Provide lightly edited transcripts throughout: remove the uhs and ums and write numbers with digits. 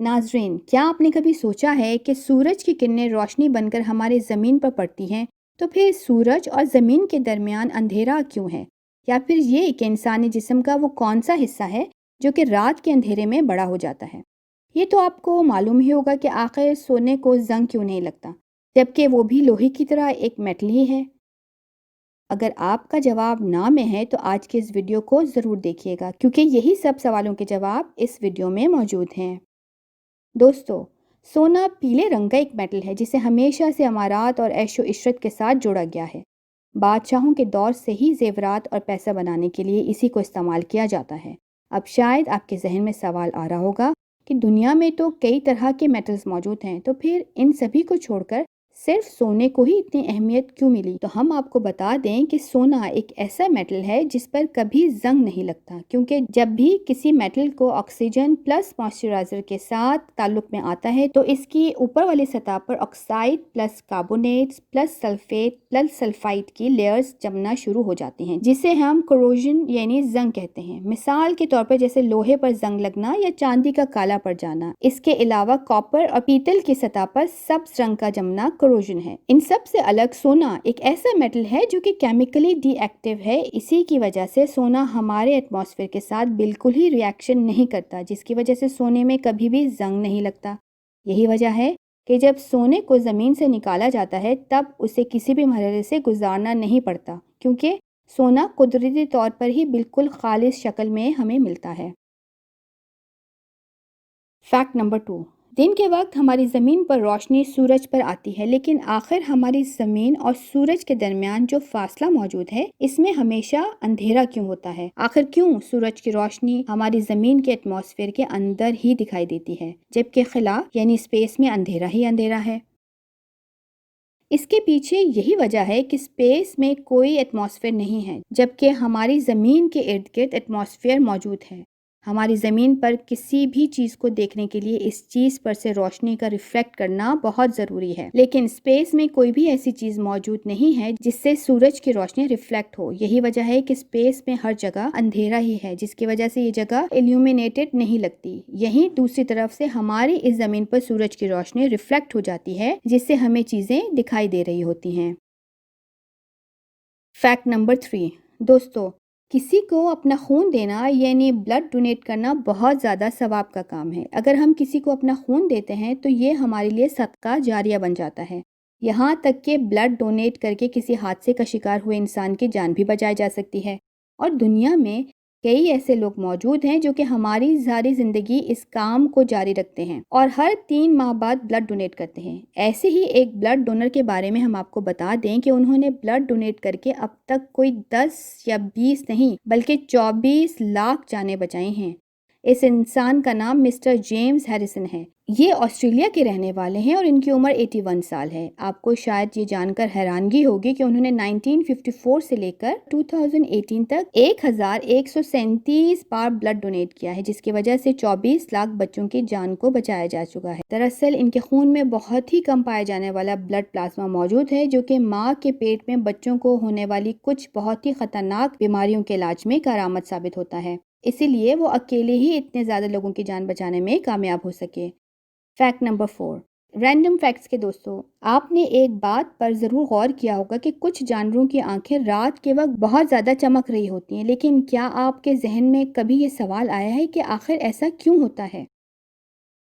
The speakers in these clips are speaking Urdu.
ناظرین، کیا آپ نے کبھی سوچا ہے کہ سورج کی کرنیں روشنی بن کر ہمارے زمین پر پڑتی ہیں تو پھر سورج اور زمین کے درمیان اندھیرا کیوں ہے؟ یا پھر یہ کہ انسانی جسم کا وہ کون سا حصہ ہے جو کہ رات کے اندھیرے میں بڑا ہو جاتا ہے؟ یہ تو آپ کو معلوم ہی ہوگا کہ آخر سونے کو زنگ کیوں نہیں لگتا، جبکہ وہ بھی لوہے کی طرح ایک میٹل ہی ہے۔ اگر آپ کا جواب نہ میں ہے تو آج کے اس ویڈیو کو ضرور دیکھیے گا، کیونکہ یہی سب سوالوں کے جواب اس ویڈیو میں موجود ہیں۔ دوستو، سونا پیلے رنگ کا ایک میٹل ہے جسے ہمیشہ سے امارات اور عیش و عشرت کے ساتھ جوڑا گیا ہے۔ بادشاہوں کے دور سے ہی زیورات اور پیسہ بنانے کے لیے اسی کو استعمال کیا جاتا ہے۔ اب شاید آپ کے ذہن میں سوال آ رہا ہوگا کہ دنیا میں تو کئی طرح کے میٹلز موجود ہیں، تو پھر ان سبھی کو چھوڑ کر صرف سونے کو ہی اتنی اہمیت کیوں ملی؟ تو ہم آپ کو بتا دیں کہ سونا ایک ایسا میٹل ہے جس پر کبھی زنگ نہیں لگتا، کیونکہ جب بھی کسی میٹل کو آکسیجن پلس موئسچرائزر کے ساتھ تعلق میں آتا ہے تو اس کی اوپر والی سطح پر oxide plus carbonates plus sulphate plus sulphite کی لیئرز جمنا شروع ہو جاتی ہیں، جسے ہم کروژن یعنی زنگ کہتے ہیں۔ مثال کے طور پر جیسے لوہے پر زنگ لگنا یا چاندی کا کالا پڑ جانا۔ اس کے علاوہ کاپر اور پیتل کی سطح پر سبز رنگ کا جمنا کروژن ہے۔ ان سب سے الگ سونا ایک ایسا میٹل ہے جو کہ کیمیکلی ڈی ایکٹیو ہے۔ اسی کی وجہ سے سونا ہمارے ایٹماسفیئر کے ساتھ بالکل ہی ری ایکشن نہیں کرتا، جس کی وجہ سے سونے میں کبھی بھی زنگ نہیں لگتا۔ یہی وجہ ہے کہ جب سونے کو زمین سے نکالا جاتا ہے تب اسے کسی بھی مرحلے سے گزارنا نہیں پڑتا، کیونکہ سونا قدرتی طور پر ہی بالکل خالص شکل میں ہمیں ملتا ہے۔ فیکٹ نمبر 2، دن کے وقت ہماری زمین پر روشنی سورج پر آتی ہے، لیکن آخر ہماری زمین اور سورج کے درمیان جو فاصلہ موجود ہے اس میں ہمیشہ اندھیرا کیوں ہوتا ہے؟ آخر کیوں سورج کی روشنی ہماری زمین کے ایٹماسفیئر کے اندر ہی دکھائی دیتی ہے، جبکہ خلا یعنی اسپیس میں اندھیرا ہی اندھیرا ہے؟ اس کے پیچھے یہی وجہ ہے کہ اسپیس میں کوئی ایٹماسفیئر نہیں ہے، جبکہ ہماری زمین کے ارد گرد ایٹماسفیئر موجود ہے۔ ہماری زمین پر کسی بھی چیز کو دیکھنے کے لیے اس چیز پر سے روشنی کا ریفلیکٹ کرنا بہت ضروری ہے، لیکن اسپیس میں کوئی بھی ایسی چیز موجود نہیں ہے جس سے سورج کی روشنی ریفلیکٹ ہو۔ یہی وجہ ہے کہ اسپیس میں ہر جگہ اندھیرا ہی ہے، جس کی وجہ سے یہ جگہ ایلومینیٹڈ نہیں لگتی۔ یہیں دوسری طرف سے ہماری اس زمین پر سورج کی روشنی ریفلیکٹ ہو جاتی ہے، جس سے ہمیں چیزیں دکھائی دے رہی ہوتی ہیں۔ فیکٹ نمبر 3، دوستو، کسی کو اپنا خون دینا یعنی بلڈ ڈونیٹ کرنا بہت زیادہ ثواب کا کام ہے۔ اگر ہم کسی کو اپنا خون دیتے ہیں تو یہ ہمارے لیے صدقہ جاریہ بن جاتا ہے۔ یہاں تک کہ بلڈ ڈونیٹ کر کے کسی حادثے کا شکار ہوئے انسان کی جان بھی بچائی جا سکتی ہے۔ اور دنیا میں کئی ایسے لوگ موجود ہیں جو کہ ہماری ساری زندگی اس کام کو جاری رکھتے ہیں اور ہر 3 ماہ بعد بلڈ ڈونیٹ کرتے ہیں۔ ایسے ہی ایک بلڈ ڈونر کے بارے میں ہم آپ کو بتا دیں کہ انہوں نے بلڈ ڈونیٹ کر کے اب تک کوئی 10 یا 20 نہیں بلکہ 24 لاکھ جانیں بچائی ہیں۔ اس انسان کا نام مسٹر جیمز ہیریسن ہے۔ یہ آسٹریلیا کے رہنے والے ہیں اور ان کی عمر 81 سال ہے۔ آپ کو شاید یہ جان کر حیرانگی ہوگی کہ انہوں نے 1954 سے لے کر 2018 تک 1137 بار بلڈ ڈونیٹ کیا ہے، جس کی وجہ سے 24 لاکھ بچوں کی جان کو بچایا جا چکا ہے۔ دراصل ان کے خون میں بہت ہی کم پائے جانے والا بلڈ پلازما موجود ہے، جو کہ ماں کے پیٹ میں بچوں کو ہونے والی کچھ بہت ہی خطرناک بیماریوں کے علاج میں کارآمد ثابت ہوتا ہے۔ اسی لیے وہ اکیلے ہی اتنے زیادہ لوگوں کی جان بچانے میں کامیاب ہو سکے۔ فیکٹ نمبر 4، رینڈم فیکٹس کے دوستوں، آپ نے ایک بات پر ضرور غور کیا ہوگا کہ کچھ جانوروں کی آنکھیں رات کے وقت بہت زیادہ چمک رہی ہوتی ہیں، لیکن کیا آپ کے ذہن میں کبھی یہ سوال آیا ہے کہ آخر ایسا کیوں ہوتا ہے؟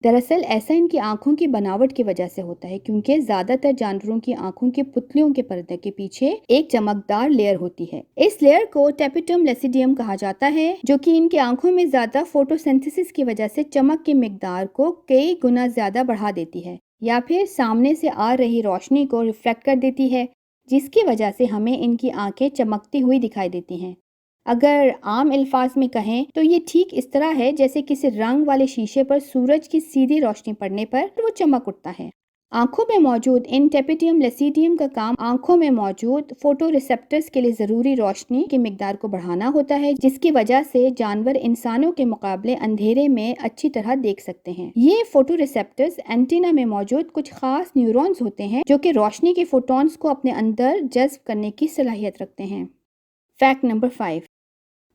دراصل ایسا ان کی آنکھوں کی بناوٹ کی وجہ سے ہوتا ہے، کیونکہ زیادہ تر جانوروں کی آنکھوں کے پتلیوں کے پردے کے پیچھے ایک چمکدار لیئر ہوتی ہے۔ اس لیئر کو ٹیپیٹم لیسیڈیم کہا جاتا ہے، جو کہ ان کی آنکھوں میں زیادہ فوٹوسینتھسس کی وجہ سے چمک کی مقدار کو کئی گنا زیادہ بڑھا دیتی ہے، یا پھر سامنے سے آ رہی روشنی کو ریفلیکٹ کر دیتی ہے، جس کی وجہ سے ہمیں ان کی آنکھیں چمکتی ہوئی دکھائی دیتی ہیں۔ اگر عام الفاظ میں کہیں تو یہ ٹھیک اس طرح ہے جیسے کسی رنگ والے شیشے پر سورج کی سیدھی روشنی پڑنے پر وہ چمک اٹھتا ہے۔ آنکھوں میں موجود ان ٹیپیٹم لیسیڈیم کا کام آنکھوں میں موجود فوٹو ریسپٹرز کے لیے ضروری روشنی کی مقدار کو بڑھانا ہوتا ہے، جس کی وجہ سے جانور انسانوں کے مقابلے اندھیرے میں اچھی طرح دیکھ سکتے ہیں۔ یہ فوٹو ریسپٹرز اینٹینا میں موجود کچھ خاص نیورونز ہوتے ہیں جو کہ روشنی کے فوٹونز کو اپنے اندر جذب کرنے کی صلاحیت رکھتے ہیں۔ Fact number 5،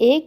1